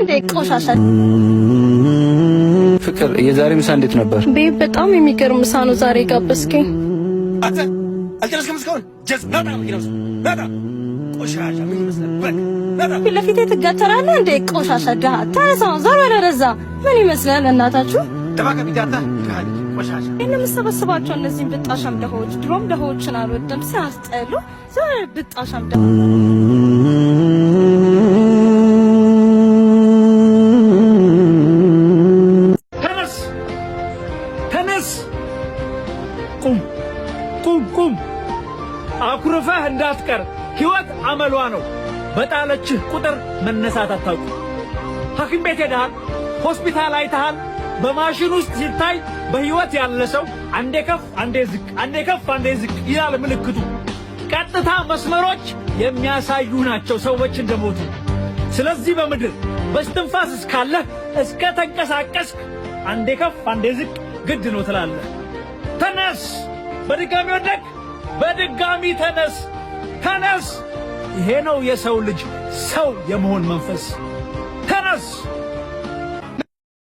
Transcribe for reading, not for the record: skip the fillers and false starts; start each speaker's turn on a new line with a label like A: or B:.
A: እንዴ ቆሻሻ
B: ፍቅር የዛሬ ምሳ እንዴት ነበር?
A: ቤት በጣም የሚገርም ምሳ ነው ዛሬ ጋበዝከኝ።
C: አልጨረስክም እስካሁን? ጀስ ናታ መኪናው ናታ ቆሻሻ ምን ይመስላል? ናታ
A: ፊት ለፊቴ ትገተራለህ እንዴ ቆሻሻ ድሃ። ተነሳው ዞር በል ወደዛ። ምን ይመስላል እናታችሁ?
C: ደባከ ቢታታ ይካል ቆሻሻ
A: የምሰበስባቸው እነዚህን ብጣሻም ደሆች ድሮም ደሆችን አልወደም ሲያስጠሉ። ዞር ብጣሻም ደሆ
D: ቁም አኩርፈህ እንዳትቀር። ሕይወት አመሏ ነው። በጣለችህ ቁጥር መነሳት አታውቅ። ሐኪም ቤት ሄደሃል፣ ሆስፒታል አይተሃል። በማሽን ውስጥ ሲታይ በሕይወት ያለ ሰው አንዴ ከፍ አንዴ ዝቅ፣ አንዴ ከፍ አንዴ ዝቅ ይላል ምልክቱ። ቀጥታ መስመሮች የሚያሳዩ ናቸው ሰዎች እንደሞቱ። ስለዚህ በምድር በስትንፋስ እስካለህ እስከ ተንቀሳቀስክ አንዴ ከፍ አንዴ ዝቅ ግድ ነው ትላለህ። ተነስ! በድጋሚ ወደቅ፣ በድጋሚ ተነስ። ተነስ! ይሄ ነው የሰው ልጅ ሰው የመሆን መንፈስ።